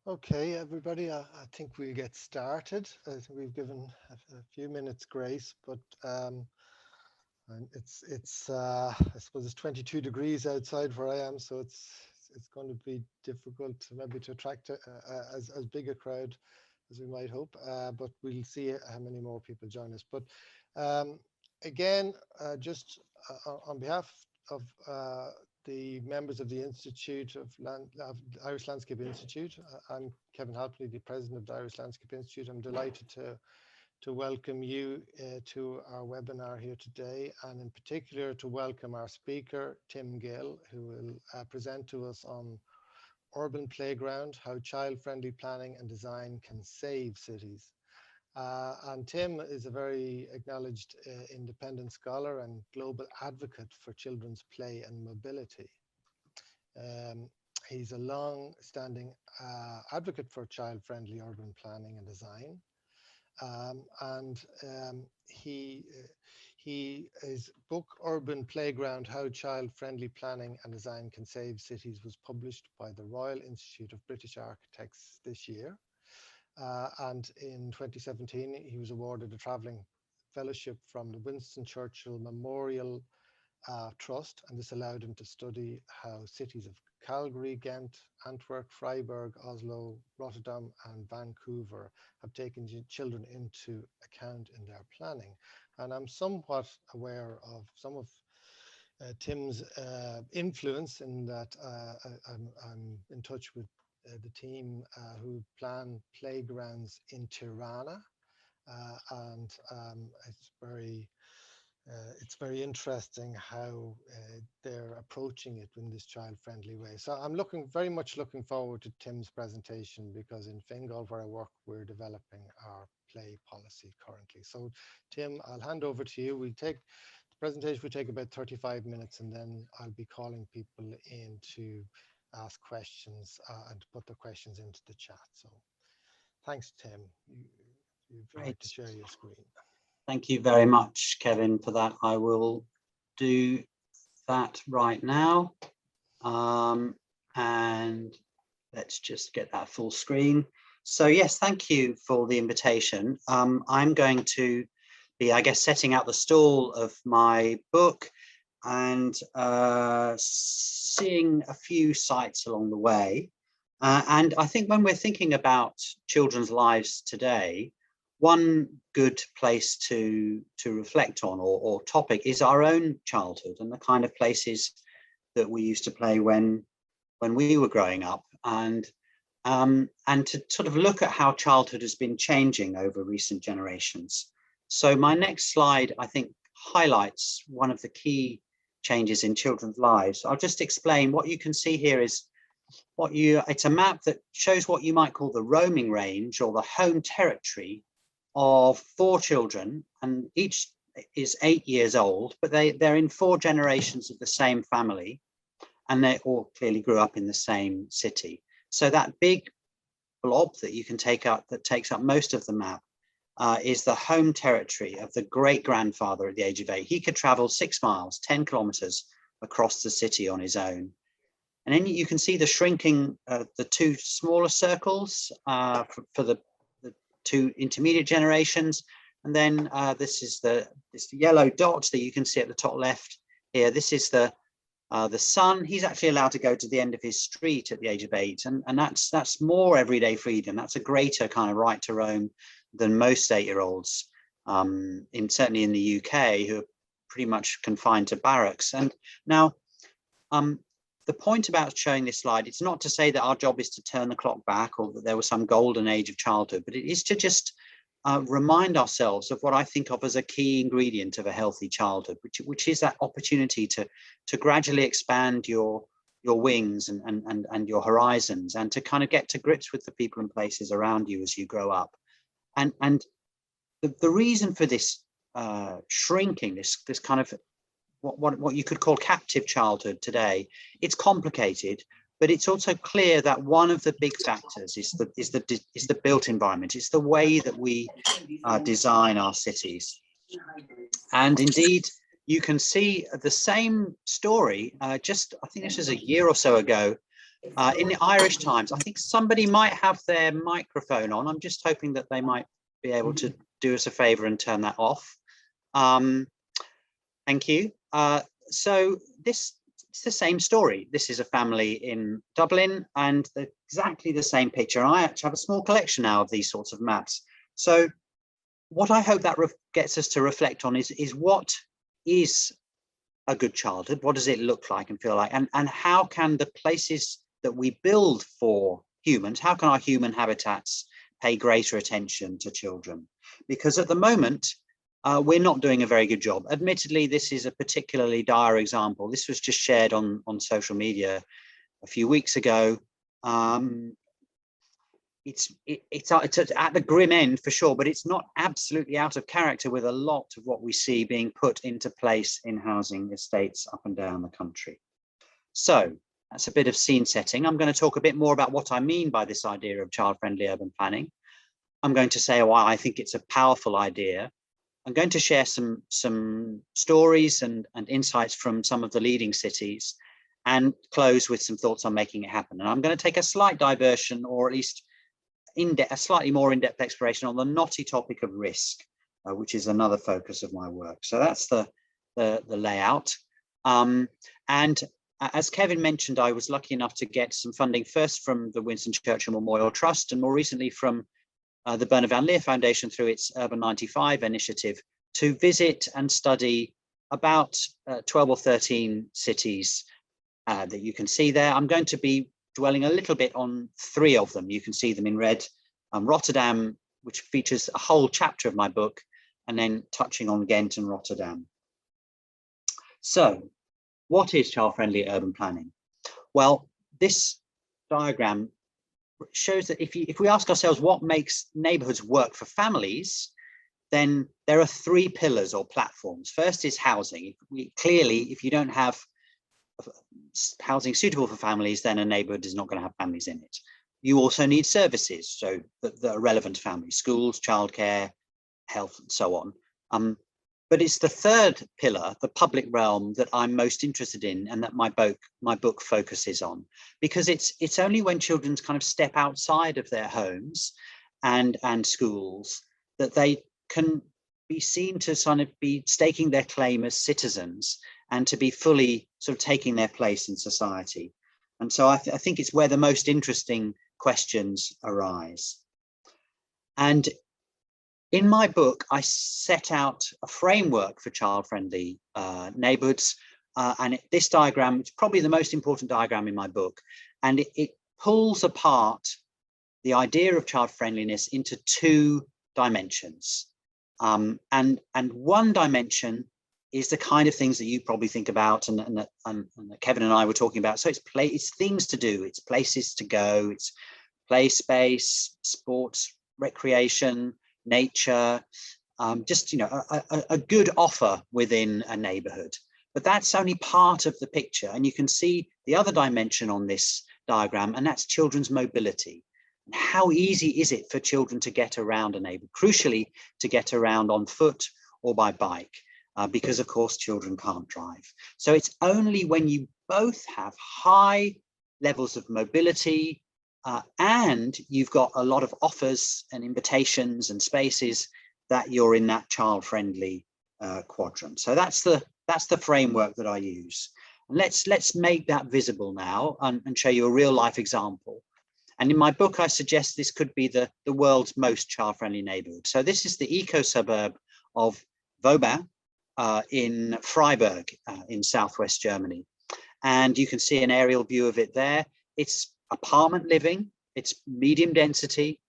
Okay, everybody, I think we'll get started. I think we've given a few minutes grace, but and it's I suppose it's 22 degrees outside where I am, so it's going to be difficult maybe to attract as big a crowd as we might hope. But we'll see how many more people join us. But um, again, just on behalf of the members of the Institute of Irish Landscape Institute. I'm Kevin Halpley, the president of the Irish Landscape Institute. I'm delighted to welcome you to our webinar here today, and in particular to welcome our speaker, Tim Gill, who will present to us on urban playground, how child-friendly planning and design can save cities. And Tim is a very acknowledged independent scholar and global advocate for children's play and mobility. Um, he's a long-standing advocate for child-friendly urban planning and design. And his book Urban Playground: How Child-Friendly Planning and Design Can Save Cities was published by the Royal Institute of British Architects this year. And in 2017, he was awarded a travelling fellowship from the Winston Churchill Memorial Trust, and this allowed him to study how cities of Calgary, Ghent, Antwerp, Freiburg, Oslo, Rotterdam, and Vancouver have taken children into account in their planning. And I'm somewhat aware of some of Tim's influence in that I'm in touch with the team who plan playgrounds in Tirana, and it's very interesting how they're approaching it in this child-friendly way. So I'm very much looking forward to Tim's presentation, because in Fingal, where I work, we're developing our play policy currently. So Tim, I'll hand over to you. The presentation will take about 35 minutes, and then I'll be calling people in to ask questions and to put their questions into the chat. So thanks, Tim. You've right to Great. share your screen. Thank you very much, Kevin, for that. I will do that right now. And let's just get that full screen. So yes, thank you for the invitation. I'm going to be, I guess, setting out the stall of my book and seeing a few sites along the way. And I think when we're thinking about children's lives today, one good place to reflect on or topic is our own childhood and the kind of places that we used to play when we were growing up, and to sort of look at how childhood has been changing over recent generations. So my next slide, I think, highlights one of the key changes in children's lives. I'll just explain. What you can see here is it's a map that shows what you might call the roaming range or the home territory of 4 children, and each is 8 years old, but they're in 4 generations of the same family, and they all clearly grew up in the same city. So that big blob that you can take up, that takes up most of the map, is the home territory of the great-grandfather at the age of 8. He could travel 6 miles, 10 kilometers across the city on his own. And then you can see the shrinking, the 2 smaller circles for the 2 intermediate generations. And then this is this yellow dot that you can see at the top left here. This is the son. He's actually allowed to go to the end of his street at the age of 8, and that's more everyday freedom. That's a greater kind of right to roam than most 8-year-olds, certainly in the UK, who are pretty much confined to barracks. And now, the point about showing this slide, it's not to say that our job is to turn the clock back or that there was some golden age of childhood, but it is to just remind ourselves of what I think of as a key ingredient of a healthy childhood, which is that opportunity to gradually expand your wings and your horizons, and to kind of get to grips with the people and places around you as you grow up. And the reason for this shrinking, this kind of what you could call captive childhood today, it's complicated, but it's also clear that one of the big factors is the built environment. It's the way that we design our cities. And indeed, you can see the same story. I think this was a year or so ago. In the Irish Times, I think somebody might have their microphone on. I'm just hoping that they might be able to do us a favor and turn that off. Thank you. So it's the same story. This is a family in Dublin, and exactly the same picture. I actually have a small collection now of these sorts of maps. So what I hope that gets us to reflect on is what is a good childhood? What does it look like and feel like? And how can the places that we build for humans, how can our human habitats pay greater attention to children? Because at the moment, we're not doing a very good job. Admittedly, this is a particularly dire example. This was just shared on social media a few weeks ago. It's at the grim end for sure, but it's not absolutely out of character with a lot of what we see being put into place in housing estates up and down the country. So that's a bit of scene setting. I'm going to talk a bit more about what I mean by this idea of child-friendly urban planning. I'm going to say why I think it's a powerful idea. I'm going to share some stories and insights from some of the leading cities, and close with some thoughts on making it happen. And I'm going to take a slight diversion, or at least a slightly more in-depth exploration on the knotty topic of risk, which is another focus of my work. So that's the layout. And as Kevin mentioned, I was lucky enough to get some funding first from the Winston Churchill Memorial Trust, and more recently from the Bernard Van Leer Foundation through its Urban 95 initiative, to visit and study about 12 or 13 cities that you can see there. I'm going to be dwelling a little bit on 3 of them. You can see them in red. Rotterdam, which features a whole chapter of my book, and then touching on Ghent and Rotterdam. So what is child-friendly urban planning? Well, this diagram shows that if we ask ourselves what makes neighborhoods work for families, then there are 3 pillars or platforms. First is housing. Clearly, if you don't have housing suitable for families, then a neighborhood is not going to have families in it. You also need services, so that are relevant to families: schools, childcare, health, and so on. But it's the 3rd pillar, the public realm, that I'm most interested in, and that my book focuses on, because it's only when children kind of step outside of their homes and schools that they can be seen to sort of be staking their claim as citizens and to be fully sort of taking their place in society. And so I think it's where the most interesting questions arise. And in my book, I set out a framework for child-friendly neighborhoods. And this diagram, it's probably the most important diagram in my book. And it pulls apart the idea of child-friendliness into 2 dimensions. And one dimension is the kind of things that you probably think about, and that Kevin and I were talking about. So it's things to do, it's places to go, it's play space, sports, recreation, nature, just, you know, a good offer within a neighborhood. But that's only part of the picture. And you can see the other dimension on this diagram, and that's children's mobility. And how easy is it for children to get around a neighborhood? Crucially, to get around on foot or by bike, because of course children can't drive. So it's only when you both have high levels of mobility and you've got a lot of offers and invitations and spaces that you're in that child-friendly quadrant. So that's the framework that I use. And let's make that visible now and show you a real life example. And in my book, I suggest this could be the world's most child-friendly neighborhood. So this is the eco-suburb of Vauban in Freiburg in southwest Germany. And you can see an aerial view of it there. It's apartment living, it's medium density,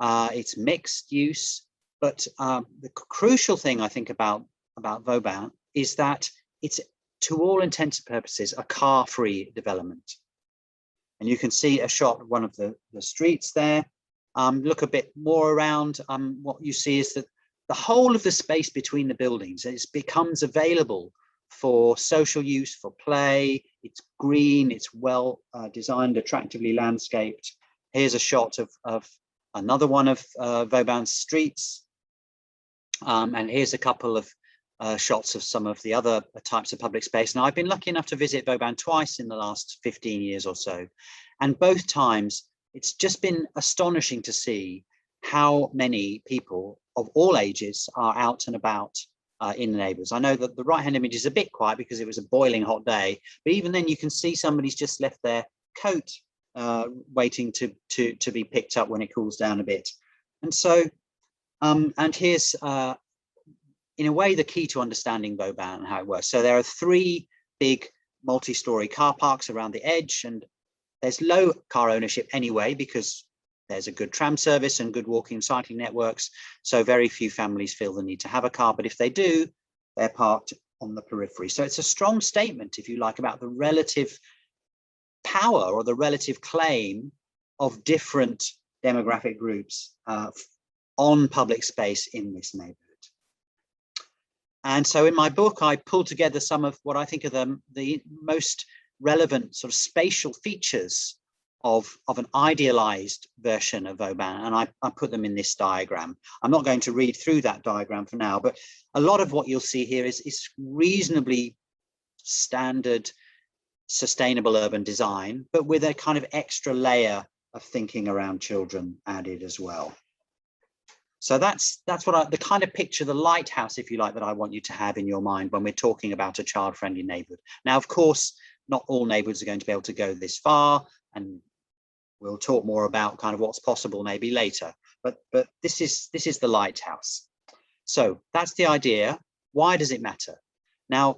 it's mixed use. But the crucial thing I think about Vauban is that it's, to all intents and purposes, a car-free development. And you can see a shot of one of the streets there. Look a bit more around. What you see is that the whole of the space between the buildings becomes available for social use, for play. It's green, it's well designed, attractively landscaped. Here's a shot of another one of Vauban's streets. And here's a couple of shots of some of the other types of public space. Now, I've been lucky enough to visit Vauban twice in the last 15 years or so. And both times, it's just been astonishing to see how many people of all ages are out and about in the neighbourhoods. I know that the right-hand image is a bit quiet because it was a boiling hot day, but even then you can see somebody's just left their coat waiting to be picked up when it cools down a bit. And so, and here's, in a way, the key to understanding Vauban and how it works. So there are 3 big multi-storey car parks around the edge, and there's low car ownership anyway, because there's a good tram service and good walking and cycling networks. So very few families feel the need to have a car, but if they do, they're parked on the periphery. So it's a strong statement, if you like, about the relative power or the relative claim of different demographic groups on public space in this neighborhood. And so in my book, I pulled together some of what I think are the most relevant sort of spatial features of an idealized version of Vauban, and I put them in this diagram. I'm not going to read through that diagram for now, but a lot of what you'll see here is reasonably standard sustainable urban design, but with a kind of extra layer of thinking around children added as well. So that's what the kind of picture, the lighthouse, if you like, that I want you to have in your mind when we're talking about a child-friendly neighborhood. Now, of course, not all neighborhoods are going to be able to go this far, and we'll talk more about kind of what's possible maybe later. But this is the lighthouse. So that's the idea. Why does it matter? Now,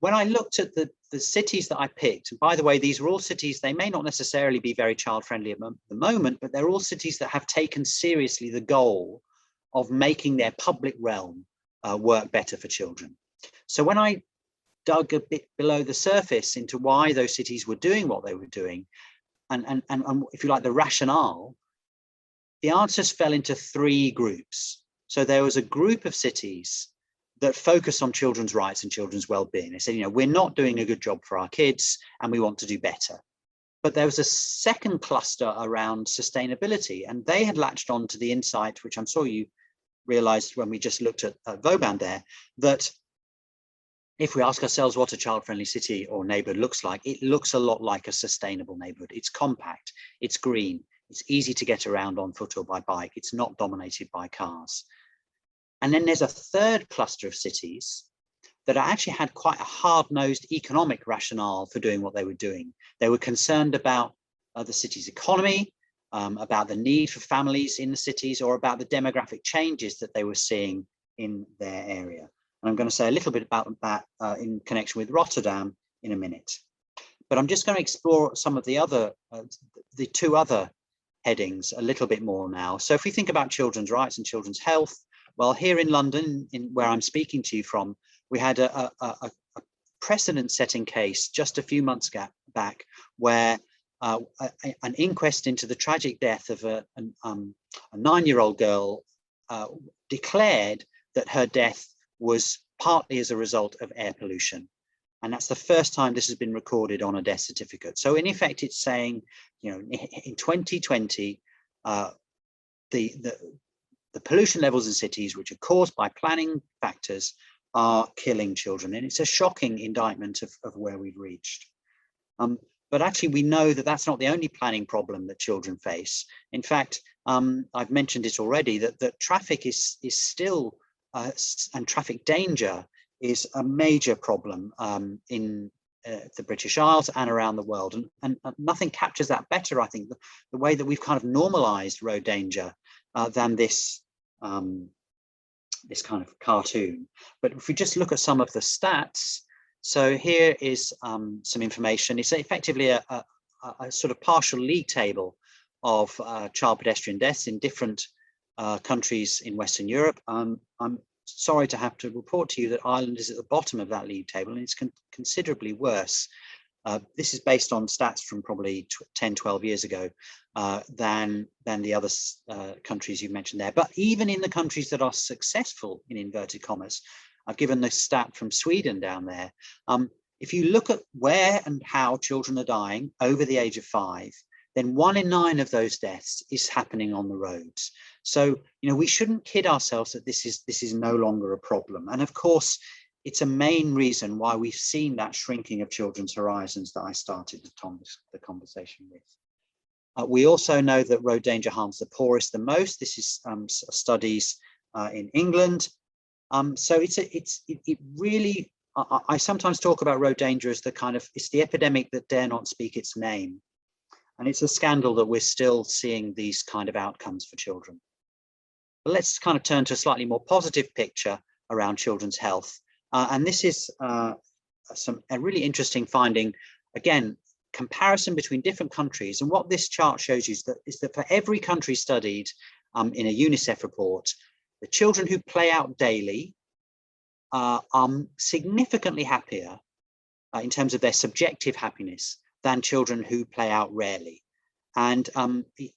when I looked at the cities that I picked, and by the way, these are all cities, they may not necessarily be very child-friendly at the moment, but they're all cities that have taken seriously the goal of making their public realm work better for children. So when I dug a bit below the surface into why those cities were doing what they were doing, and if you like, the rationale, the answers fell into 3 groups. So there was a group of cities that focus on children's rights and children's well-being. They said, you know, we're not doing a good job for our kids and we want to do better. But there was a second cluster around sustainability, and they had latched on to the insight, which I'm sure you realized when we just looked at Vauban there, that if we ask ourselves what a child-friendly city or neighborhood looks like, it looks a lot like a sustainable neighborhood. It's compact, it's green, it's easy to get around on foot or by bike, it's not dominated by cars. And then there's a third cluster of cities that actually had quite a hard-nosed economic rationale for doing what they were doing. They were concerned about the city's economy, about the need for families in the cities, or about the demographic changes that they were seeing in their area. And I'm going to say a little bit about that in connection with Rotterdam in a minute. But I'm just going to explore some of the other, the 2 other headings a little bit more now. So if we think about children's rights and children's health, well, here in London, where I'm speaking to you from, we had a precedent-setting case just a few months back where an inquest into the tragic death of a 9-year-old girl declared that her death was partly as a result of air pollution. And that's the first time this has been recorded on a death certificate. So in effect, it's saying, you know, in 2020, the pollution levels in cities, which are caused by planning factors, are killing children. And it's a shocking indictment of where we've reached. But actually, we know that that's not the only planning problem that children face. In fact, I've mentioned it already, that traffic is still, and traffic danger is a major problem in the British Isles and around the world. And nothing captures that better, I think, the way that we've kind of normalized road danger than this kind of cartoon. But if we just look at some of the stats, so here is some information. It's effectively a sort of partial league table of child pedestrian deaths in different countries in Western Europe. I'm sorry to have to report to you that Ireland is at the bottom of that league table, and it's considerably worse. This is based on stats from probably 10, 12 years ago than the other countries you mentioned there. But even in the countries that are successful, in inverted commas, I've given this stat from Sweden down there. If you look at where and how children are dying over the age of 5, then 1 in 9 of those deaths is happening on the roads. So, we shouldn't kid ourselves that this is no longer a problem. And of course, it's a main reason why we've seen that shrinking of children's horizons that I started the conversation with. We also know that road danger harms the poorest the most. This is studies in England. So it really, I sometimes talk about road danger as it's the epidemic that dare not speak its name. And it's a scandal that we're still seeing these kind of outcomes for children. But let's kind of turn to a slightly more positive picture around children's health. And this is a really interesting finding. Again, comparison between different countries. And what this chart shows you is that for every country studied in a UNICEF report, the children who play out daily are significantly happier in terms of their subjective happiness than children who play out rarely. And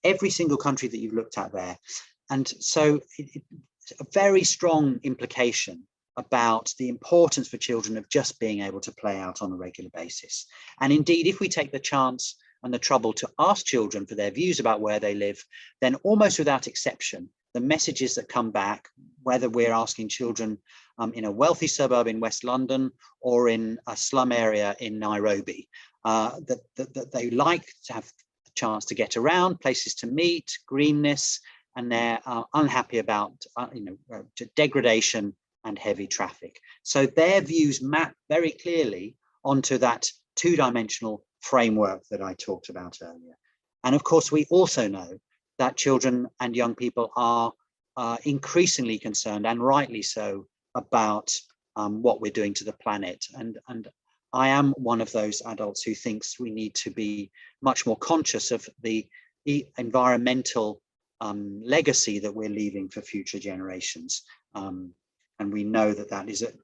every single country that you've looked at there. And so it's a very strong implication about the importance for children of just being able to play out on a regular basis. And indeed, if we take the chance and the trouble to ask children for their views about where they live, then almost without exception, the messages that come back, whether we're asking children in a wealthy suburb in West London or in a slum area in Nairobi, that they like to have a chance to get around, places to meet, greenness, and they're unhappy about degradation and heavy traffic. So their views map very clearly onto that two-dimensional framework that I talked about earlier. And of course, we also know that children and young people are increasingly concerned, and rightly so, about what we're doing to the planet. And I am one of those adults who thinks we need to be much more conscious of the environmental legacy that we're leaving for future generations. And we know that that is an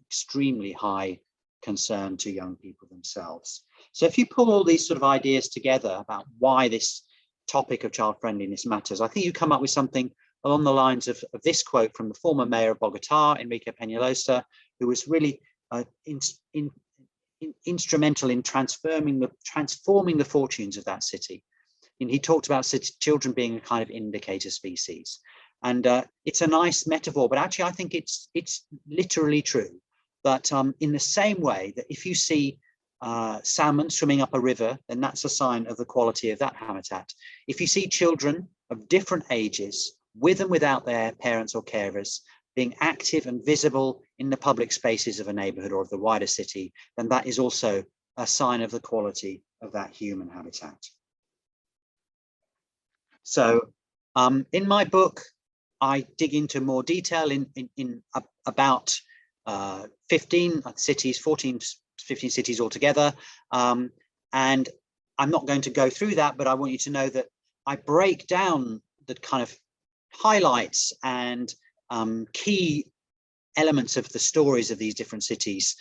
extremely high concern to young people themselves. So if you pull all these sort of ideas together about why this topic of child friendliness matters, I think you come up with something along the lines of this quote from the former mayor of Bogota, Enrique Peñalosa, who was really instrumental in transforming the fortunes of that city. And he talked about children being a kind of indicator species. And it's a nice metaphor, but actually I think it's literally true that in the same way that if you see salmon swimming up a river, then that's a sign of the quality of that habitat. If you see children of different ages, with and without their parents or carers, being active and visible in the public spaces of a neighborhood or of the wider city, then that is also a sign of the quality of that human habitat. So in my book, I dig into more detail in about 15 cities, 15 cities altogether. And I'm not going to go through that, but I want you to know that I break down the kind of highlights and key elements of the stories of these different cities,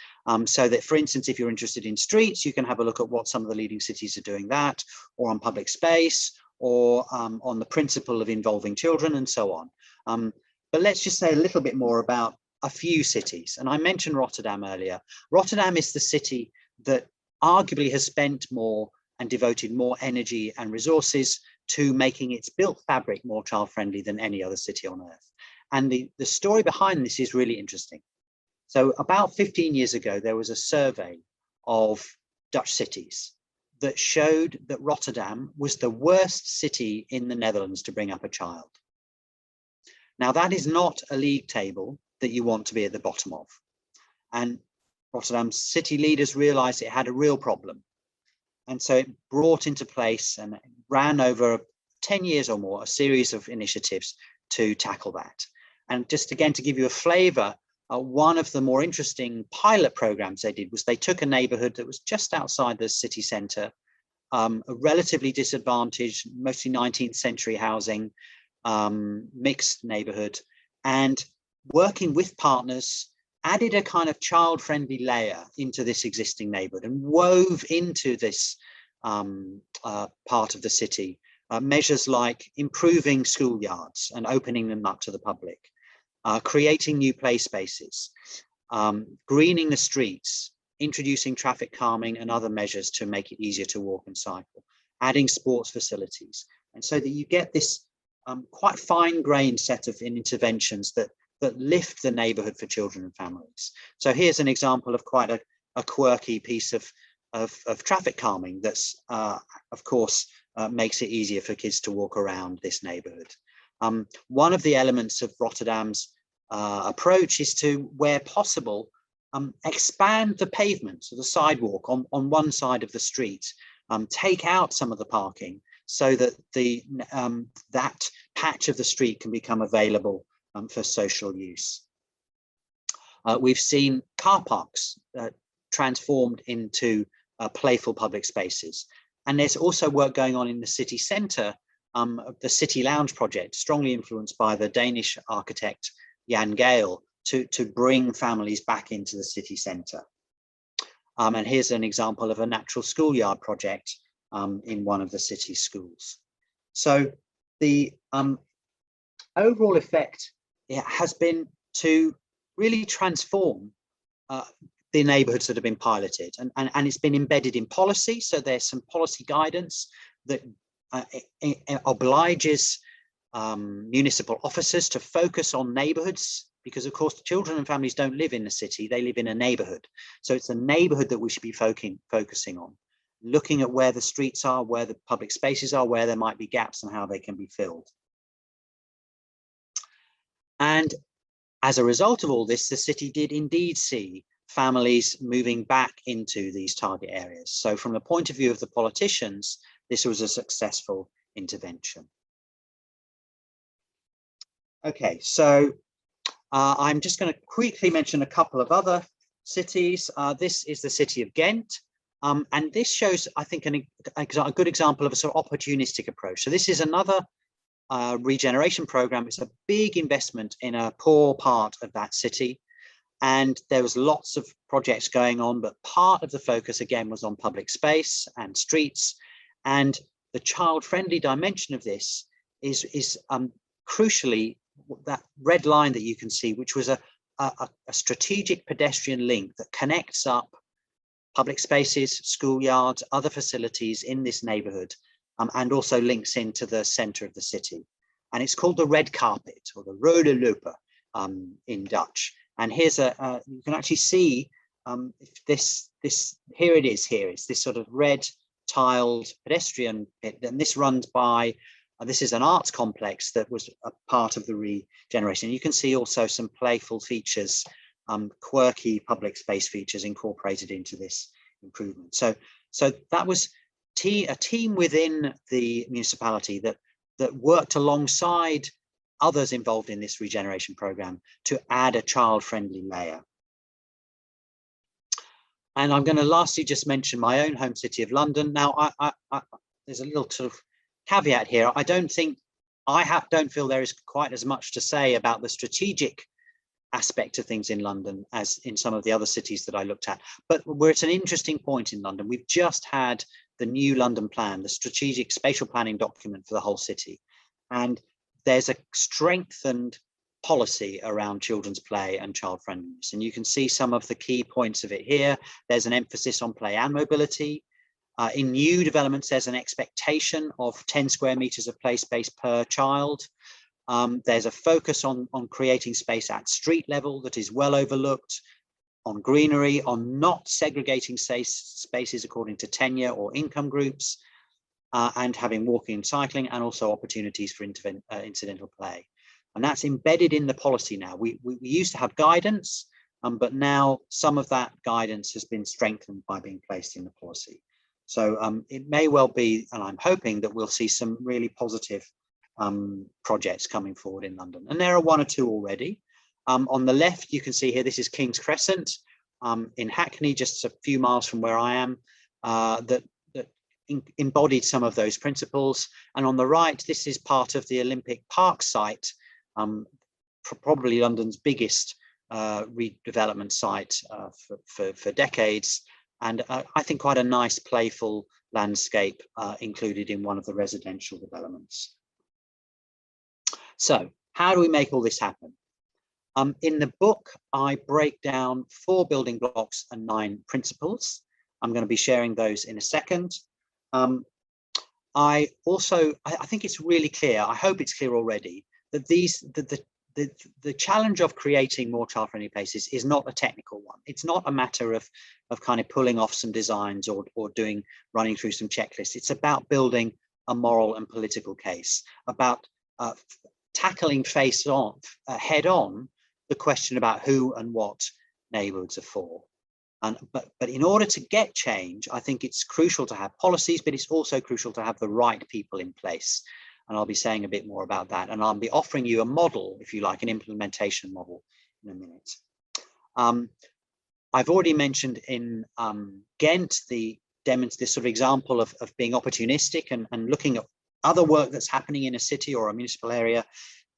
so that, for instance, if you're interested in streets, you can have a look at what some of the leading cities are doing that, or on public space, or on the principle of involving children, and so on. But let's just say a little bit more about a few cities. And I mentioned Rotterdam earlier. Rotterdam is the city that arguably has spent more and devoted more energy and resources to making its built fabric more child-friendly than any other city on earth. And the story behind this is really interesting. So about 15 years ago, there was a survey of Dutch cities that showed that Rotterdam was the worst city in the Netherlands to bring up a child. Now, that is not a league table that you want to be at the bottom of. And Rotterdam's city leaders realized it had a real problem. And so it brought into place and ran over 10 years or more a series of initiatives to tackle that. And just again, to give you a flavor, one of the more interesting pilot programs they did was they took a neighborhood that was just outside the city center, a relatively disadvantaged, mostly 19th century housing, mixed neighborhood, and working with partners, added a kind of child-friendly layer into this existing neighborhood and wove into this part of the city measures like improving schoolyards and opening them up to the public, creating new play spaces, greening the streets, introducing traffic calming and other measures to make it easier to walk and cycle, adding sports facilities, and so that you get this quite fine-grained set of interventions that lift the neighbourhood for children and families. So here's an example of quite a quirky piece of traffic calming that's of course makes it easier for kids to walk around this neighbourhood. One of the elements of Rotterdam's approach is to, where possible, expand the pavement, so the sidewalk on one side of the street, take out some of the parking so that that patch of the street can become available for social use. We've seen car parks transformed into playful public spaces. And there's also work going on in the city centre, the City Lounge project, strongly influenced by the Danish architect Gill, to bring families back into the city centre. And here's an example of a natural schoolyard project in one of the city schools. So the overall effect has been to really transform the neighbourhoods that have been piloted, and it's been embedded in policy. So there's some policy guidance that obliges municipal officers to focus on neighbourhoods, because of course children and families don't live in the city, they live in a neighbourhood. So it's the neighbourhood that we should be focusing on, looking at where the streets are, where the public spaces are, where there might be gaps and how they can be filled. And as a result of all this, the city did indeed see families moving back into these target areas. So from the point of view of the politicians, this was a successful intervention. Okay, so I'm just going to quickly mention a couple of other cities. This is the city of Ghent, and this shows, I think, a good example of a sort of opportunistic approach. So this is another regeneration program. It's a big investment in a poor part of that city, and there was lots of projects going on, but part of the focus again was on public space and streets, and the child-friendly dimension of this is crucially that red line that you can see, which was a strategic pedestrian link that connects up public spaces, schoolyards, other facilities in this neighborhood, and also links into the center of the city. And it's called the red carpet, or the rode loper in Dutch. And here's you can actually see this here it is. Here it's this sort of red tiled pedestrian bit, and this runs by. This is an arts complex that was a part of the regeneration. You can see also some playful features, quirky public space features incorporated into this improvement. So that was a team within the municipality that worked alongside others involved in this regeneration program to add a child-friendly layer. And I'm going to lastly just mention my own home city of London. Now, there's a little sort of caveat here. I don't feel there is quite as much to say about the strategic aspect of things in London as in some of the other cities that I looked at. But we're at an interesting point in London. We've just had the new London plan, the strategic spatial planning document for the whole city. And there's a strengthened policy around children's play and child friendliness. And you can see some of the key points of it here. There's an emphasis on play and mobility. In new developments, there's an expectation of 10 square meters of play space per child. There's a focus on creating space at street level that is well overlooked, on greenery, on not segregating spaces according to tenure or income groups, and having walking and cycling, and also opportunities for incidental play. And that's embedded in the policy now. We used to have guidance, but now some of that guidance has been strengthened by being placed in the policy. So it may well be, and I'm hoping that we'll see some really positive projects coming forward in London. And there are one or two already. On the left, you can see here, this is King's Crescent in Hackney, just a few miles from where I am, that embodied some of those principles. And on the right, this is part of the Olympic Park site, probably London's biggest redevelopment site for decades. And I think quite a nice, playful landscape included in one of the residential developments. So how do we make all this happen? In the book, I break down 4 building blocks and 9 principles. I'm going to be sharing those in a second. I think it's really clear, I hope it's clear already, that the challenge of creating more child-friendly places is not a technical one. It's not a matter of kind of pulling off some designs or running through some checklists. It's about building a moral and political case, about tackling head on the question about who and what neighborhoods are for. But in order to get change, I think it's crucial to have policies, but it's also crucial to have the right people in place. And I'll be saying a bit more about that. And I'll be offering you a model, if you like, an implementation model in a minute. I've already mentioned in Ghent, this sort of example of being opportunistic and looking at other work that's happening in a city or a municipal area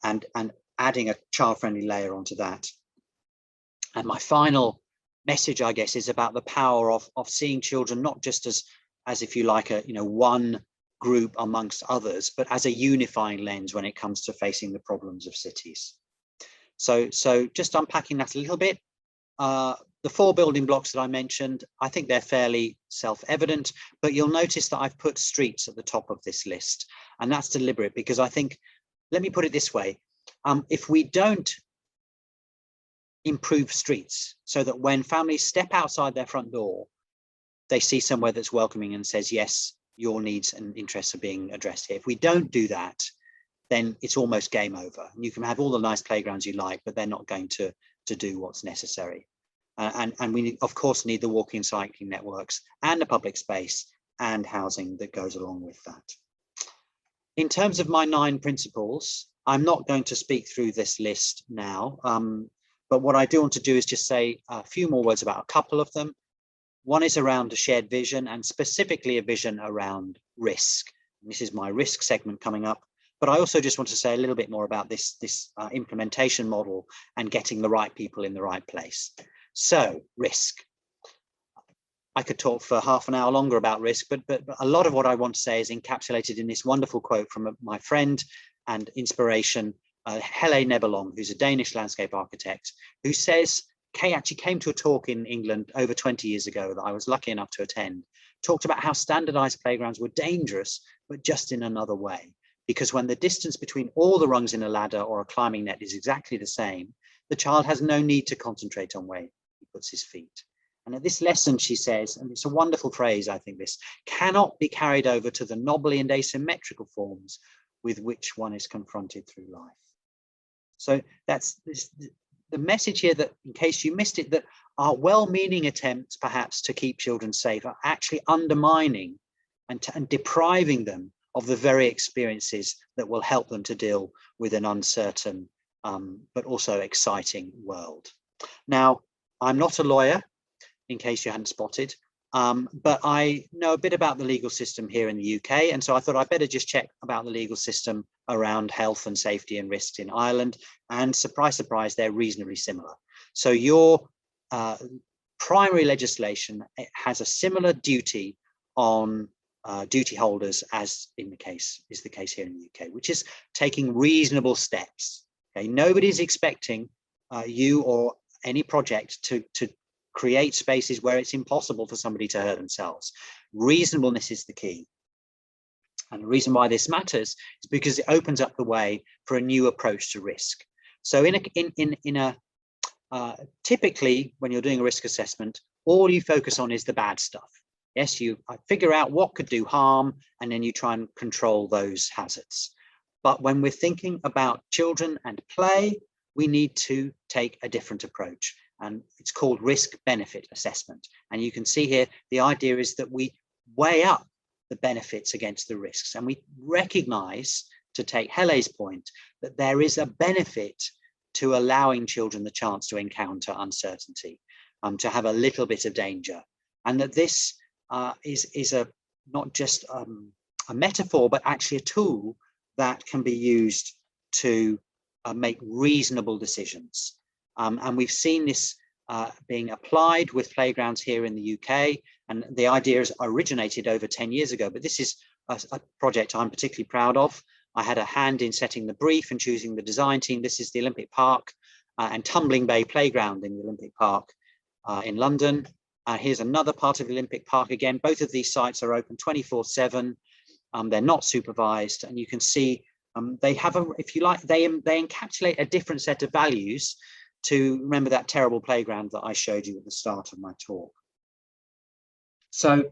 and adding a child-friendly layer onto that. And my final message, I guess, is about the power of seeing children not just as if you like one group amongst others, but as a unifying lens when it comes to facing the problems of cities. So just unpacking that a little bit, the 4 building blocks that I mentioned, I think they're fairly self-evident, but you'll notice that I've put streets at the top of this list, and that's deliberate because I think, let me put it this way, if we don't improve streets so that when families step outside their front door, they see somewhere that's welcoming and says, yes, your needs and interests are being addressed here. If we don't do that, then it's almost game over. You can have all the nice playgrounds you like, but they're not going to do what's necessary. And we, of course, need the walking and cycling networks and the public space and housing that goes along with that. In terms of my 9 principles, I'm not going to speak through this list now, but what I do want to do is just say a few more words about a couple of them. One is around a shared vision, and specifically a vision around risk. And this is my risk segment coming up. But I also just want to say a little bit more about this implementation model and getting the right people in the right place. So, risk. I could talk for half an hour longer about risk, but a lot of what I want to say is encapsulated in this wonderful quote from my friend and inspiration, Helle Nebelong, who's a Danish landscape architect, who says, actually came to a talk in England over 20 years ago that I was lucky enough to attend, talked about how standardized playgrounds were dangerous, but just in another way. Because when the distance between all the rungs in a ladder or a climbing net is exactly the same, the child has no need to concentrate on where he puts his feet. And at this lesson, she says, and it's a wonderful phrase, I think this, cannot be carried over to the knobbly and asymmetrical forms with which one is confronted through life. So that's the message here, that in case you missed it, that our well-meaning attempts perhaps to keep children safe are actually undermining and depriving them of the very experiences that will help them to deal with an uncertain but also exciting world. Now, I'm not a lawyer, in case you hadn't spotted, but I know a bit about the legal system here in the UK, and so I thought I'd better just check about the legal system around health and safety and risks in Ireland, and surprise, surprise, they're reasonably similar. So your primary legislation has a similar duty on duty holders as is the case here in the UK, which is taking reasonable steps. Okay, nobody's expecting you or any project to create spaces where it's impossible for somebody to hurt themselves. Reasonableness is the key. And the reason why this matters is because it opens up the way for a new approach to risk. So typically, when you're doing a risk assessment, all you focus on is the bad stuff. Yes, you figure out what could do harm, and then you try and control those hazards. But when we're thinking about children and play, we need to take a different approach. And it's called risk-benefit assessment. And you can see here, the idea is that we weigh up the benefits against the risks. And we recognize, to take Helle's point, that there is a benefit to allowing children the chance to encounter uncertainty, to have a little bit of danger. And that this is not just a metaphor, but actually a tool that can be used to make reasonable decisions. And we've seen this being applied with playgrounds here in the UK, and the idea has originated over 10 years ago, but this is a project I'm particularly proud of. I had a hand in setting the brief and choosing the design team. This is the Olympic Park and Tumbling Bay Playground in the Olympic Park in London. Here's another part of the Olympic Park again. Both of these sites are open 24/7. They're not supervised, and you can see they have a, if you like, they encapsulate a different set of values to remember that terrible playground that I showed you at the start of my talk. So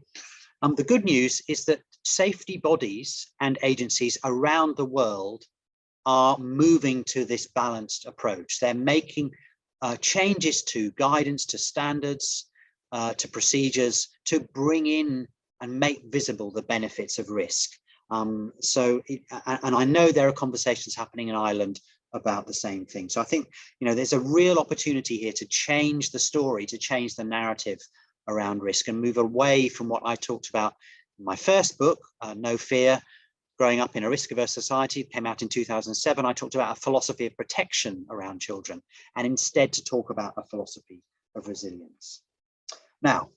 the good news is that safety bodies and agencies around the world are moving to this balanced approach. They're making changes to guidance, to standards, to procedures, to bring in and make visible the benefits of risk. And I know there are conversations happening in Ireland about the same thing. So I think, you know, there's a real opportunity here to change the story, to change the narrative around risk and move away from what I talked about in my first book, No Fear, Growing Up in a Risk-Averse Society. It came out in 2007. I talked about a philosophy of protection around children, and instead to talk about a philosophy of resilience. Now,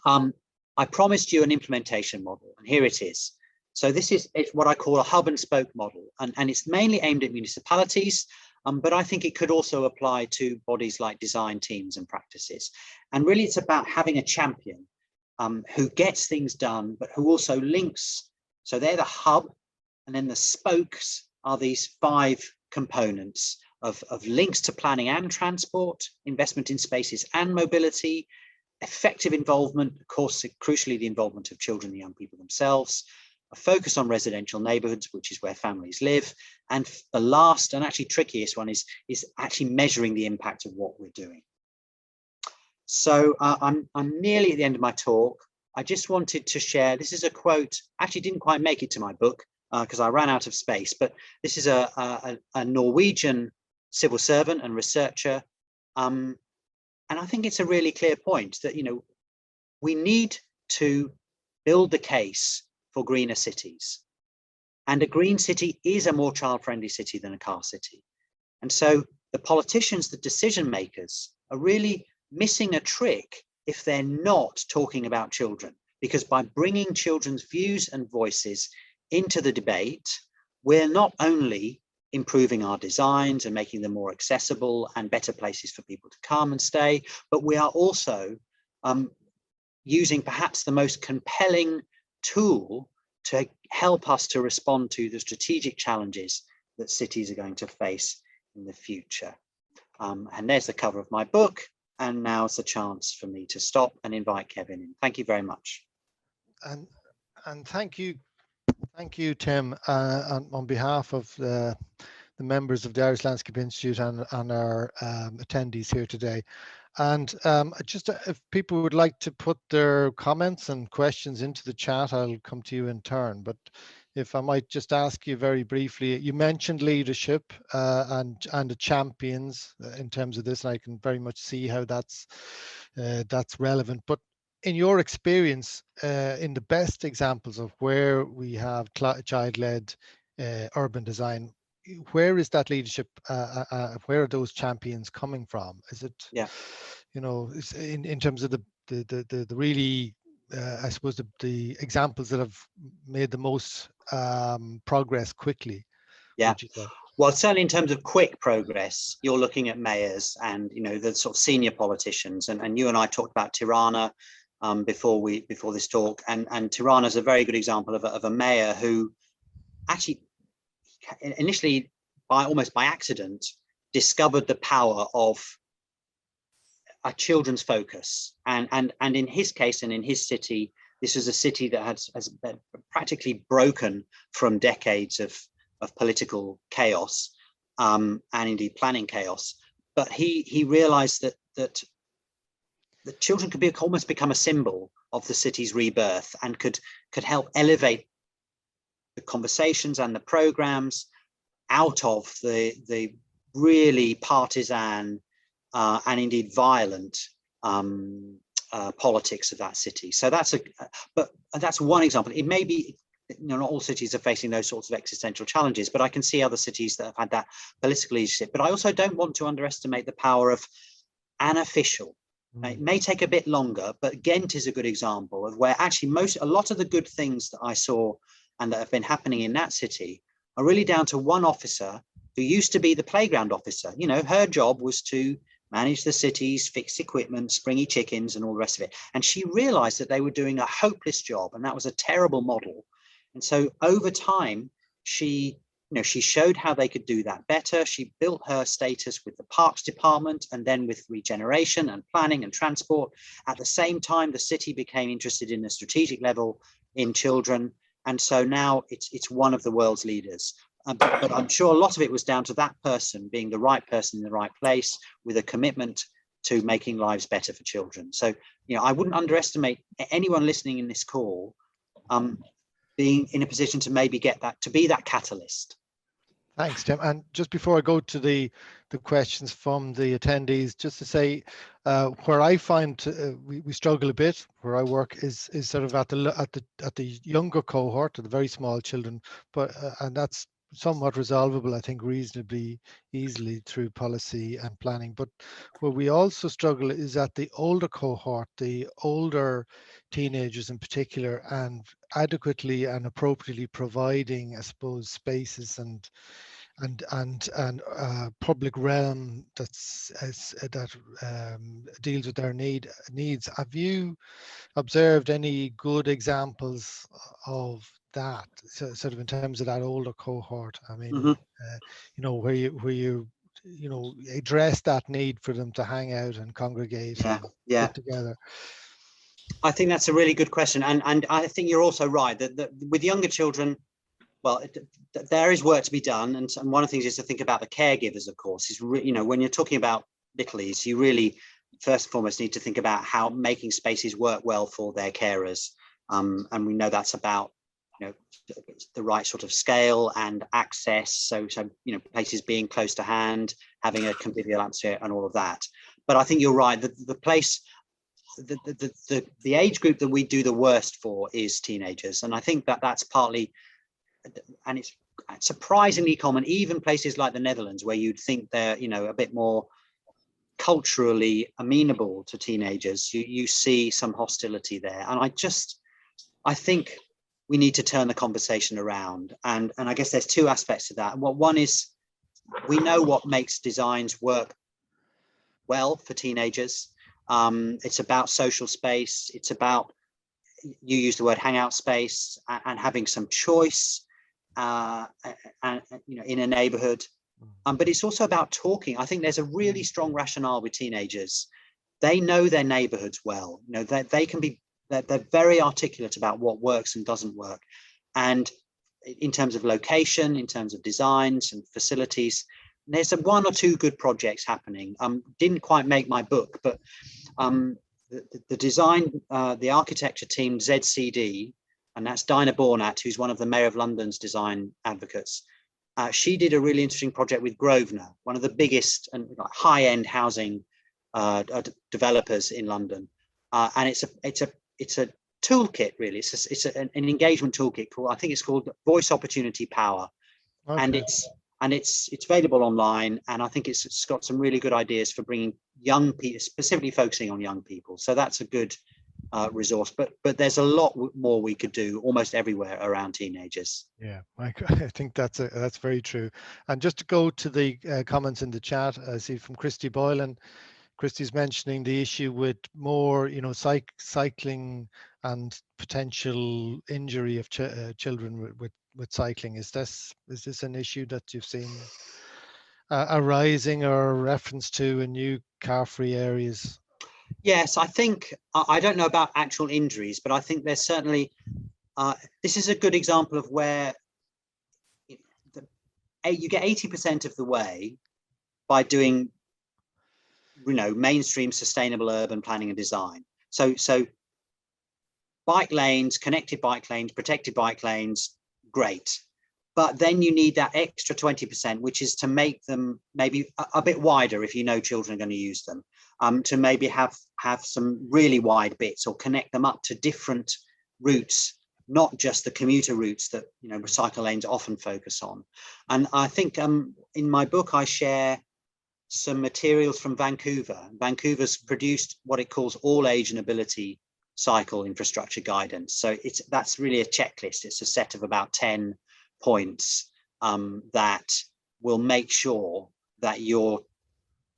I promised you an implementation model, and here it is. So this is what I call a hub and spoke model, and it's mainly aimed at municipalities, but I think it could also apply to bodies like design teams and practices. And really it's about having a champion who gets things done, but who also links. So they're the hub, and then the spokes are these 5 components of links to planning and transport, investment in spaces and mobility, effective involvement, of course, crucially the involvement of children and young people themselves, a focus on residential neighborhoods, which is where families live. And the last and actually trickiest one is actually measuring the impact of what we're doing. So I'm nearly at the end of my talk. I just wanted to share, this is a quote, actually didn't quite make it to my book because I ran out of space, but this is a Norwegian civil servant and researcher. And I think it's a really clear point that, you know, we need to build the case for greener cities. And a green city is a more child-friendly city than a car city. And so the politicians, the decision makers, are really missing a trick if they're not talking about children, because by bringing children's views and voices into the debate, we're not only improving our designs and making them more accessible and better places for people to come and stay, but we are also using perhaps the most compelling tool to help us to respond to the strategic challenges that cities are going to face in the future. And there's the cover of my book. And now's the chance for me to stop and invite Kevin in. Thank you very much. And thank you, Tim, on behalf of the members of the Irish Landscape Institute and our attendees here today. And just if people would like to put their comments and questions into the chat, I'll come to you in turn. But if I might just ask you very briefly, you mentioned leadership and the champions in terms of this, and I can very much see how that's relevant. But in your experience, in the best examples of where we have child-led urban design, where is that leadership? Where are those champions coming from? Is it, you know, in terms of the really, I suppose the examples that have made the most progress quickly? Yeah. Well, certainly in terms of quick progress, you're looking at mayors and, you know, the sort of senior politicians. And you and I talked about Tirana before this talk, and Tirana is a very good example of a mayor who actually initially, almost by accident, discovered the power of a children's focus. And in his case and in his city, this is a city that has practically broken from decades of political chaos and indeed planning chaos. But he realized that the children could almost become a symbol of the city's rebirth and could help elevate the conversations and the programs out of the really partisan and indeed violent politics of that city. So that's one example. It may be, you know, not all cities are facing those sorts of existential challenges, but I can see other cities that have had that political leadership. But I also don't want to underestimate the power of an official. It may take a bit longer, but Ghent is a good example of where actually a lot of the good things that I saw and that have been happening in that city are really down to one officer who used to be the playground officer. You know, her job was to manage the cities, fix equipment, springy chickens, and all the rest of it. And she realized that they were doing a hopeless job, and that was a terrible model. And so over time, she showed how they could do that better. She built her status with the Parks Department and then with regeneration and planning and transport. At the same time, the city became interested in a strategic level in children. And so now it's one of the world's leaders. But I'm sure a lot of it was down to that person being the right person in the right place with a commitment to making lives better for children. So, I wouldn't underestimate anyone listening in this call being in a position to maybe get that, to be that catalyst. Thanks, Tim. And just before I go to the questions from the attendees, just to say where I find we struggle a bit where I work is sort of at the younger cohort, at the very small children, but and that's somewhat resolvable, I think, reasonably easily through policy and planning. But where we also struggle is at the older cohort, the older teenagers in particular, and adequately and appropriately providing, I suppose, spaces and public realm that deals with their needs. Have you observed any good examples of that, sort of in terms of that older cohort? I mean, where you address that need for them to hang out and congregate and get together? I think that's a really good question, and I think you're also right that with younger children, well, there is work to be done, and one of the things is to think about the caregivers. Of course, is when you're talking about littlies, you really first and foremost need to think about how making spaces work well for their carers, and we know that's about the right sort of scale and access. So places being close to hand, having a convivial atmosphere, and all of that. But I think you're right. The place. The age group that we do the worst for is teenagers, and I think that's partly, and it's surprisingly common, even places like the Netherlands, where you'd think they're a bit more culturally amenable to teenagers. You see some hostility there, and I think we need to turn the conversation around, and I guess there's two aspects to that. One is we know what makes designs work well for teenagers. It's about social space. It's about, you use the word hangout space, and having some choice, in a neighborhood. But it's also about talking. I think there's a really strong rationale with teenagers. They know their neighborhoods well. They're very articulate about what works and doesn't work. And in terms of location, in terms of designs and facilities, there's one or two good projects happening. Didn't quite make my book, but the design, the architecture team ZCD, and that's Dinah Bornat, who's one of the Mayor of London's design advocates. She did a really interesting project with Grosvenor, one of the biggest and high-end housing developers in London, and it's a toolkit, really. It's an engagement toolkit called, I think it's called Voice Opportunity Power, okay. And it's available online, and I think it's got some really good ideas for bringing young people, specifically focusing on young people. So that's a good resource, but there's a lot more we could do almost everywhere around teenagers. Yeah, I think that's very true. And just to go to the comments in the chat, I see from Christy Boylan. Christy's mentioning the issue with more, cycling and potential injury of children with cycling. Is this an issue that you've seen arising or reference to in new car-free areas? Yes, I think, I don't know about actual injuries, but I think there's certainly, this is a good example of where you get 80% of the way by doing, mainstream sustainable urban planning and design. So bike lanes, connected bike lanes, protected bike lanes, great. But then you need that extra 20%, which is to make them maybe a bit wider if children are going to use them, to maybe have some really wide bits or connect them up to different routes, not just the commuter routes that cycle lanes often focus on. And I think in my book I share some materials from Vancouver. Vancouver's produced what it calls all age and ability cycle infrastructure guidance. So that's really a checklist. It's a set of about 10 points that will make sure that your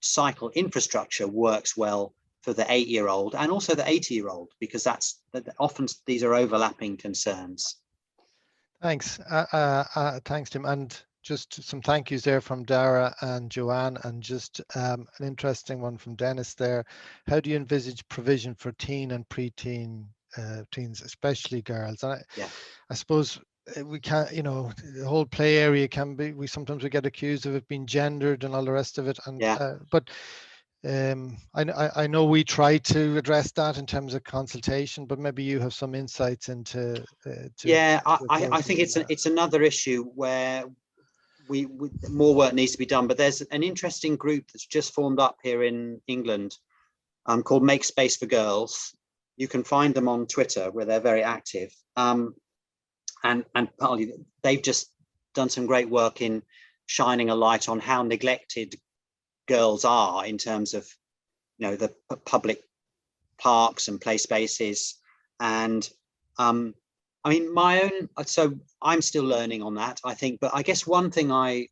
cycle infrastructure works well for the 8-year-old and also the 80-year-old, because that's often these are overlapping concerns. Thanks. Thanks, Tim. And just some thank yous there from Dara and Joanne, and just an interesting one from Dennis there. How do you envisage provision for teen and preteen teens, especially girls? And I suppose we can't, you know, the whole play area can be, we sometimes get accused of it being gendered and all the rest of it. And but I know we try to address that in terms of consultation, but maybe you have some insights into. I think it's another issue where we more work needs to be done. But there's an interesting group that's just formed up here in England, called Make Space for Girls. You can find them on Twitter, where they're very active, and partly they've just done some great work in shining a light on how neglected girls are in terms of, you know, the public parks and play spaces. And I mean, my own, so I'm still learning on that, I think, but I guess one thing I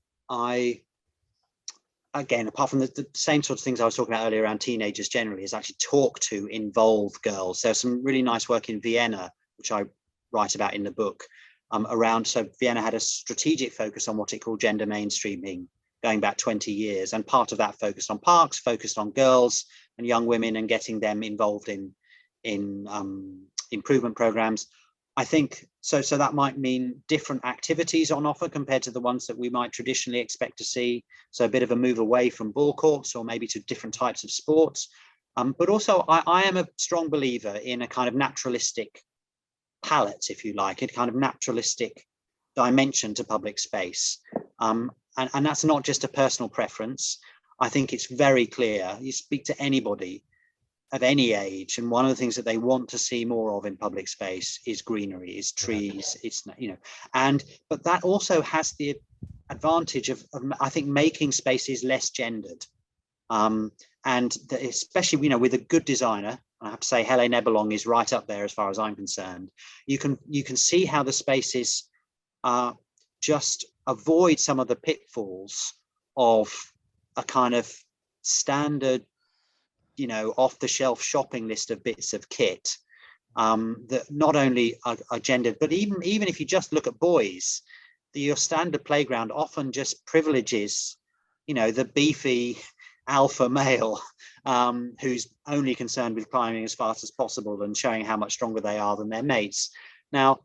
again, apart from the same sort of things I was talking about earlier around teenagers generally, is actually talk to, involve girls. There's some really nice work in Vienna, which I write about in the book, around, so Vienna had a strategic focus on what it called gender mainstreaming, going back 20 years. And part of that focused on parks, focused on girls and young women and getting them involved in improvement programs. I think so that might mean different activities on offer compared to the ones that we might traditionally expect to see. So a bit of a move away from ball courts, or maybe to different types of sports. But also I am a strong believer in a kind of naturalistic palette, if you like, a kind of naturalistic dimension to public space. And that's not just a personal preference. I think it's very clear. You speak to anybody of any age, and one of the things that they want to see more of in public space is greenery, is trees, it's, you know, but that also has the advantage of I think, making spaces less gendered. And especially, you know, with a good designer, I have to say Helle Nebelong is right up there as far as I'm concerned. You can see how the spaces just avoid some of the pitfalls of a kind of standard, you know, off-the-shelf shopping list of bits of kit that not only are gendered, but even if you just look at boys, your standard playground often just privileges, you know, the beefy alpha male who's only concerned with climbing as fast as possible and showing how much stronger they are than their mates. Now,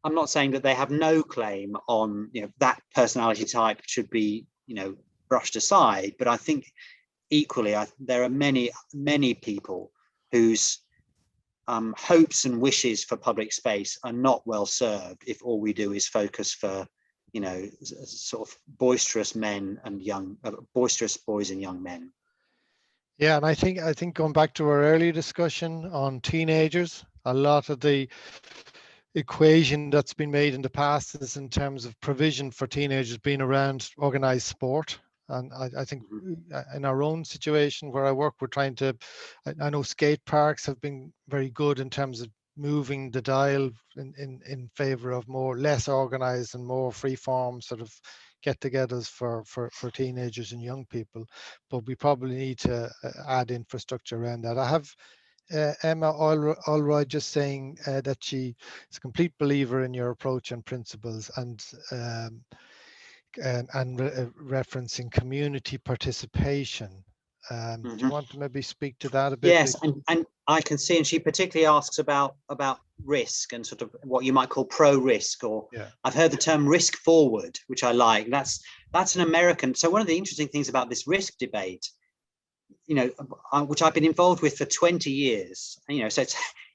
I'm not saying that they have no claim on, you know, that personality type should be, you know, brushed aside, but I think equally there are many people whose hopes and wishes for public space are not well served if all we do is focus for, you know, sort of boisterous men and boisterous boys and young men. Yeah, and I think going back to our earlier discussion on teenagers, a lot of the equation that's been made in the past is in terms of provision for teenagers being around organized sport. And I think in our own situation where I work, we're trying to, I know skate parks have been very good in terms of moving the dial in favor of less organized and more free form sort of get-togethers for teenagers and young people. But we probably need to add infrastructure around that. I have Emma Allroyd just saying that she is a complete believer in your approach and principles, and referencing community participation. Do you want to maybe speak to that a bit? Yes, and I can see, and she particularly asks about risk and sort of what you might call pro-risk, or I've heard the term risk forward, which I like. That's an American. So one of the interesting things about this risk debate, you know, which I've been involved with for 20 years, you know, so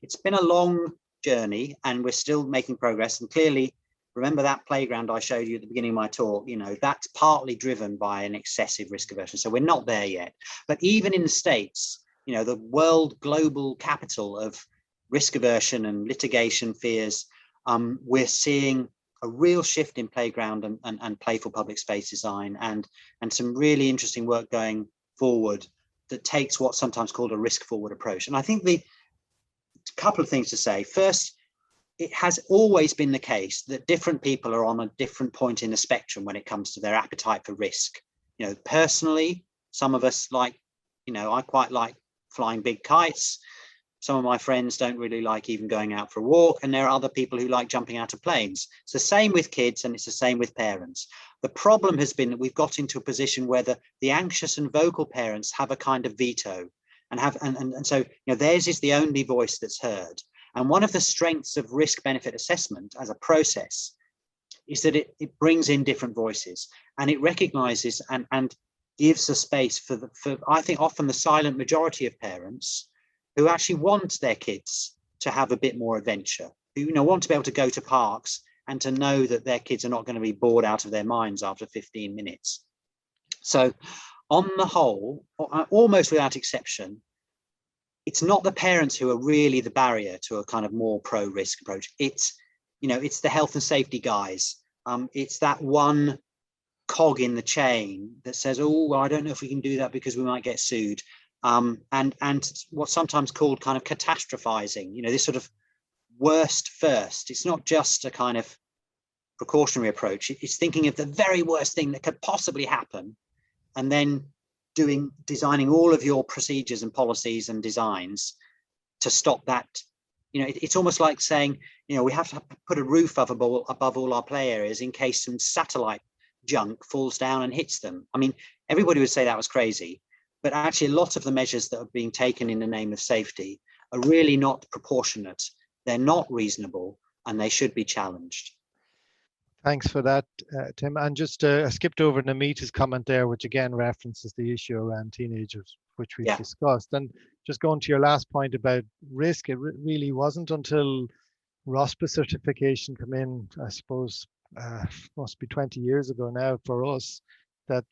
it's been a long journey and we're still making progress. And clearly, remember that playground I showed you at the beginning of my talk, you know, that's partly driven by an excessive risk aversion. So we're not there yet. But even in the States, you know, the world global capital of risk aversion and litigation fears, we're seeing a real shift in playground and playful public space design, and some really interesting work going forward that takes what's sometimes called a risk forward approach. And I think a couple of things to say. First, it has always been the case that different people are on a different point in the spectrum when it comes to their appetite for risk. You know, personally, Some of us like, I quite like flying big kites. Some of my friends don't really like even going out for a walk. And there are other people who like jumping out of planes. It's the same with kids, and it's the same with parents. The problem has been that we've got into a position where the anxious and vocal parents have a kind of veto, and so theirs is the only voice that's heard. And one of the strengths of risk benefit assessment as a process is that it brings in different voices, and it recognizes and gives a space for I think often the silent majority of parents who actually want their kids to have a bit more adventure, who want to be able to go to parks and to know that their kids are not going to be bored out of their minds after 15 minutes. So on the whole, almost without exception, it's not the parents who are really the barrier to a kind of more pro-risk approach. It's the health and safety guys. It's that one cog in the chain that says, oh, well, I don't know if we can do that because we might get sued. And what's sometimes called kind of catastrophizing, this sort of worst first. It's not just a kind of precautionary approach. It's thinking of the very worst thing that could possibly happen, and then designing all of your procedures and policies and designs to stop that. It's almost like saying, we have to put a roof above all our play areas in case some satellite junk falls down and hits them. I mean, everybody would say that was crazy, but actually a lot of the measures that are being taken in the name of safety are really not proportionate. They're not reasonable, and they should be challenged. Thanks for that, Tim. And just I skipped over Namita's comment there, which again references the issue around teenagers, which we've discussed. And just going to your last point about risk, it really wasn't until ROSPA certification came in, I suppose, must be 20 years ago now for us, that,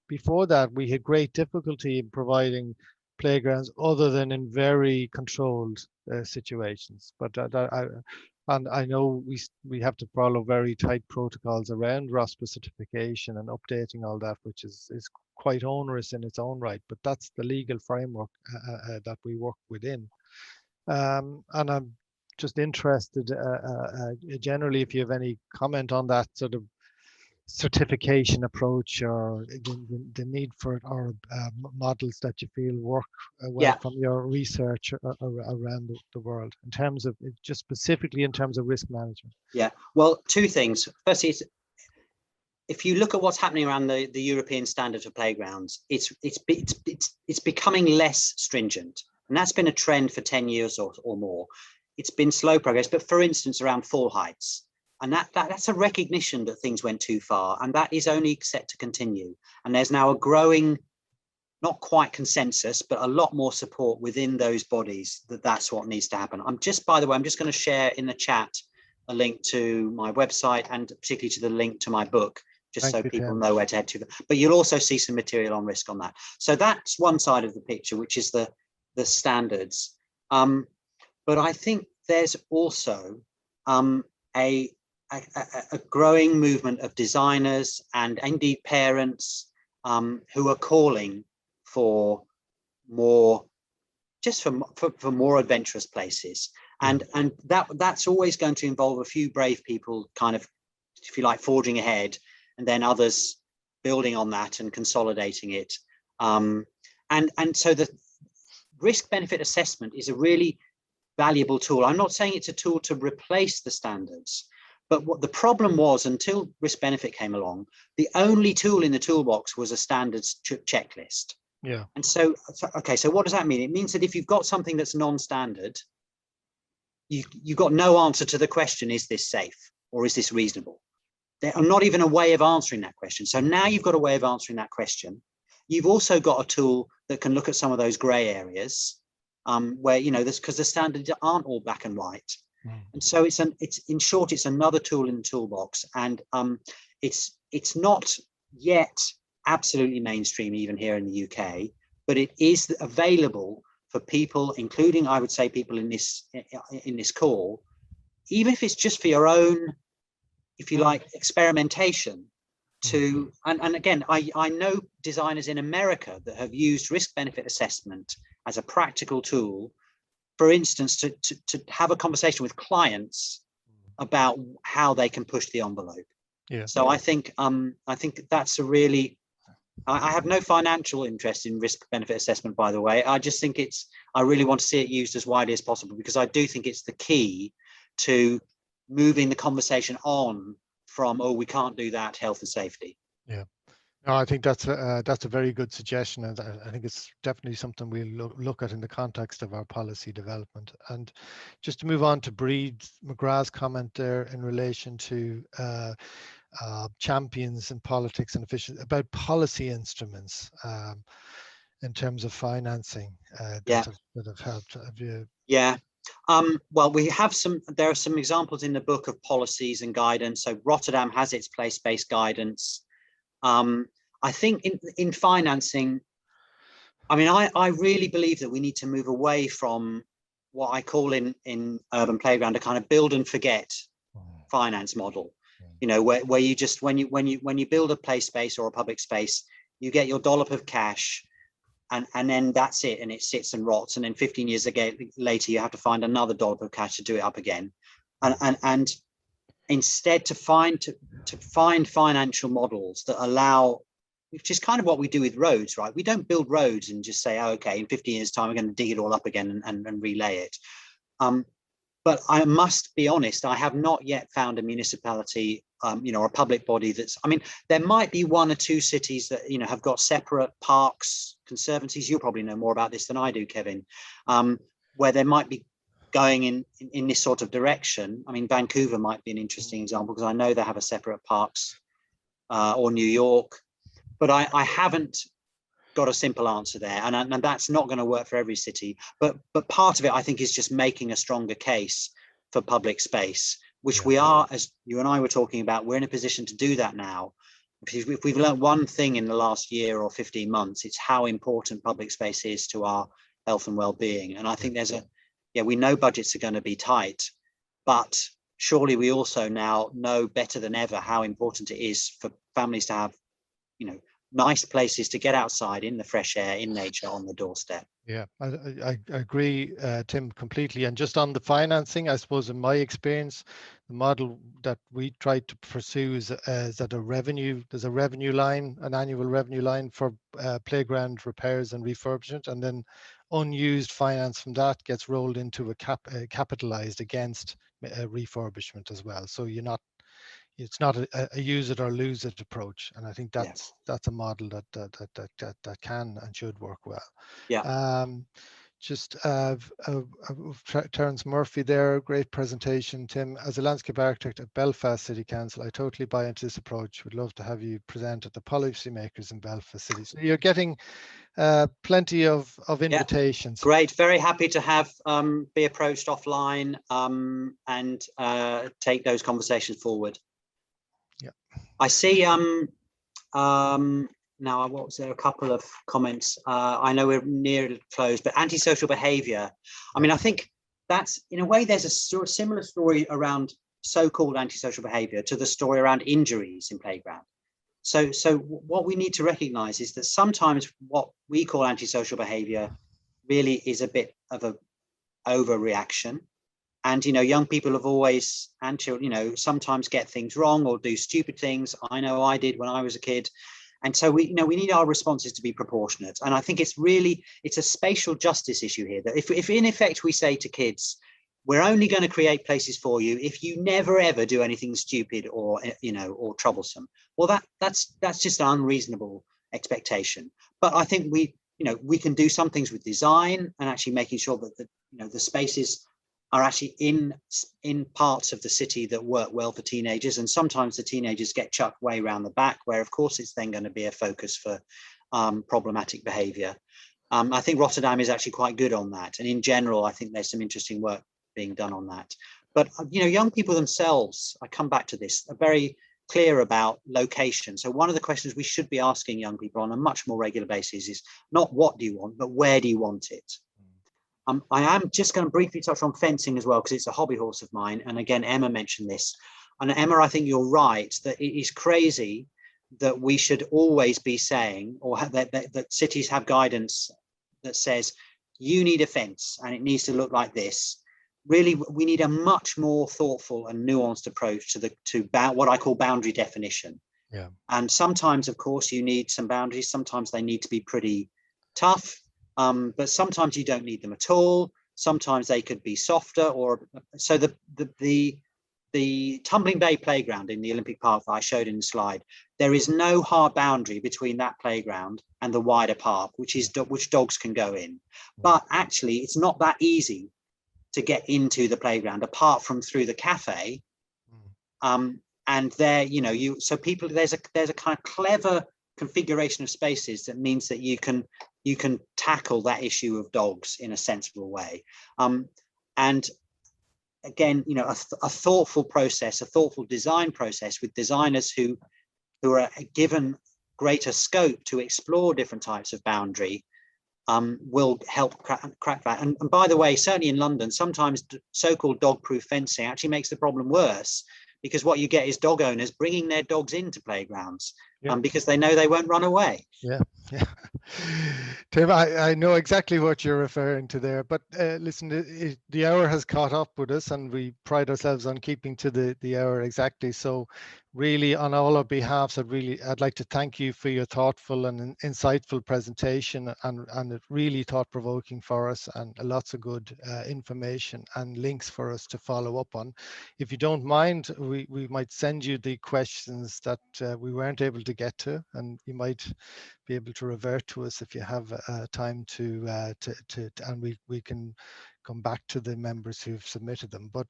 before that we had great difficulty in providing playgrounds other than in very controlled situations. But I know we have to follow very tight protocols around ROSPA certification and updating all that, which is quite onerous in its own right. But that's the legal framework that we work within. And I'm just interested generally if you have any comment on that sort of certification approach, or the need for or models that you feel work well from your research around the world in terms of just specifically in terms of risk management. Well, two things. Firstly, if you look at what's happening around the European standard for playgrounds, it's becoming less stringent, and that's been a trend for 10 years or more. It's been slow progress, but for instance around fall heights. And that's a recognition that things went too far, and that is only set to continue. And there's now a growing, not quite consensus, but a lot more support within those bodies that that's what needs to happen. By the way, I'm just going to share in the chat a link to my website and particularly to the link to my book, just so people know where to head to. But you'll also see some material on risk on that. So that's one side of the picture, which is the standards. But I think there's also a growing movement of designers and indeed parents who are calling for more, just for more adventurous places, and that's always going to involve a few brave people kind of, if you like, forging ahead, and then others building on that and consolidating it. And so the risk benefit assessment is a really valuable tool. I'm not saying it's a tool to replace the standards, but what the problem was, until risk benefit came along, the only tool in the toolbox was a standards checklist. And so what does that mean? It means that if you've got something that's non-standard, you've got no answer to the question, is this safe or is this reasonable? There's not even a way of answering that question. So now you've got a way of answering that question. You've also got a tool that can look at some of those gray areas where, because the standards aren't all black and white. And so it's in short, it's another tool in the toolbox, and it's not yet absolutely mainstream even here in the UK, but it is available for people, including, I would say, people in this call, even if it's just for your own, if you like, experimentation. And again, I know designers in America that have used risk benefit assessment as a practical tool, for instance, to have a conversation with clients about how they can push the envelope. So I think that's a really I have no financial interest in risk benefit assessment, by the way. I just think I really want to see it used as widely as possible, because I do think it's the key to moving the conversation on from, oh, we can't do that, health and safety. Yeah. No, I think that's a very good suggestion, and I think it's definitely something we'll look at in the context of our policy development. And just to move on to Breed McGrath's comment there in relation to champions in politics and officials about policy instruments in terms of financing that have helped. Have you? Yeah. Well, there are some examples in the book of policies and guidance. So Rotterdam has its place-based guidance. I think in financing, I mean, I really believe that we need to move away from what I call in urban playground a kind of build and forget finance model. You know, where you just when you build a play space or a public space, you get your dollop of cash, and then that's it, and it sits and rots, and then 15 years later you have to find another dollop of cash to do it up again, and instead to find financial models that allow, which is kind of what we do with roads, right? We don't build roads and just say, oh, okay, in 15 years time we're going to dig it all up again and relay it. But I must be honest, I have not yet found a municipality, or a public body that's, I mean, there might be one or two cities that, have got separate parks, conservancies. You'll probably know more about this than I do, Kevin, where there might be going in this sort of direction. I mean, Vancouver might be an interesting example, because I know they have a separate parks, or New York, but I haven't got a simple answer there, and that's not going to work for every city. But part of it, I think, is just making a stronger case for public space, which we are, as you and I were talking about, we're in a position to do that now. If we've learned one thing in the last year or 15 months, it's how important public space is to our health and well-being. And I think we know budgets are going to be tight, but surely we also now know better than ever how important it is for families to have, nice places to get outside in the fresh air, in nature, on the doorstep. Yeah, I agree, Tim, completely. And just on the financing, I suppose in my experience, the model that we tried to pursue is that there's a revenue line, an annual revenue line for playground repairs and refurbishment, and then unused finance from that gets rolled into a capitalized against refurbishment as well. So it's not a use it or lose it approach, and I think that's a model that can and should work well. Yeah. Just Terence Murphy there, great presentation, Tim. As a landscape architect at Belfast City Council, I totally buy into this approach. Would love to have you present at the policymakers in Belfast City. So you're getting plenty of invitations. Great, very happy to have be approached offline and take those conversations forward. Yeah, I see. Now, what was there? A couple of comments. I know we're near to close, but antisocial behaviour. I mean, I think that's, in a way, there's a similar story around so-called antisocial behaviour to the story around injuries in playground. So what we need to recognise is that sometimes what we call antisocial behaviour really is a bit of an overreaction. And, young people have always, and children, sometimes get things wrong or do stupid things. I know I did when I was a kid. And so we need our responses to be proportionate. And I think it's a spatial justice issue here, that if in effect we say to kids, we're only going to create places for you if you never ever do anything stupid or or troublesome. Well, that's just an unreasonable expectation. But I think we can do some things with design and actually making sure that the spaces are actually in parts of the city that work well for teenagers. And sometimes the teenagers get chucked way around the back, where of course it's then going to be a focus for problematic behaviour. I think Rotterdam is actually quite good on that. And in general, I think there's some interesting work being done on that. But, young people themselves, I come back to this, are very clear about location. So one of the questions we should be asking young people on a much more regular basis is not what do you want, but where do you want it? I am just going to briefly touch on fencing as well, because it's a hobby horse of mine. And again, Emma mentioned this. And Emma, I think you're right that it is crazy that we should always be saying, or that cities have guidance that says, you need a fence and it needs to look like this. Really, we need a much more thoughtful and nuanced approach to what I call boundary definition. Yeah. And sometimes, of course, you need some boundaries. Sometimes they need to be pretty tough, but sometimes you don't need them at all. Sometimes they could be softer. Or so the Tumbling Bay playground in the Olympic Park that I showed in the slide, there is no hard boundary between that playground and the wider park, which dogs can go in. But actually, it's not that easy to get into the playground apart from through the cafe. And there, so people, there's a kind of clever configuration of spaces that means that you can tackle that issue of dogs in a sensible way. And again, a thoughtful process, a thoughtful design process with designers who are given greater scope to explore different types of boundary will help crack that. And by the way, certainly in London, sometimes so-called dog-proof fencing actually makes the problem worse, because what you get is dog owners bringing their dogs into playgrounds because they know they won't run away. Yeah. Tim, I know exactly what you're referring to there, but listen, the hour has caught up with us, and we pride ourselves on keeping to the hour exactly. So really, on all our behalves, I'd like to thank you for your thoughtful and insightful presentation, and it really thought-provoking for us, and lots of good information and links for us to follow up on. If you don't mind, we might send you the questions that we weren't able to get to, and you might be able to revert to us if you have time to and we can come back to the members who've submitted them. But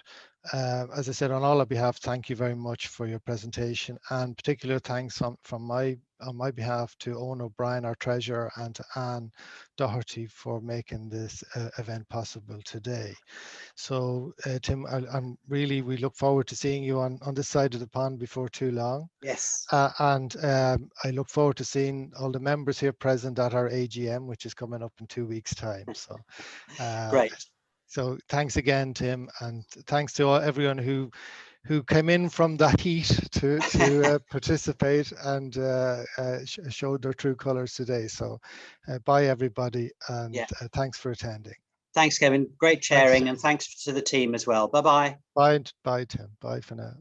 as I said, on all our behalf, thank you very much for your presentation, and particular thanks on my behalf to Owen O'Brien, our treasurer, and to Anne Doherty for making this event possible today. So Tim, we look forward to seeing you on this side of the pond before too long. Yes. And I look forward to seeing all the members here present at our AGM, which is coming up in 2 weeks' time. So Great. So thanks again, Tim, and thanks to everyone who came in from the heat to participate and showed their true colors today. So bye, everybody, and thanks for attending. Thanks, Kevin. Great chairing, and thanks to the team as well. Bye-bye. Bye, Tim. Bye for now.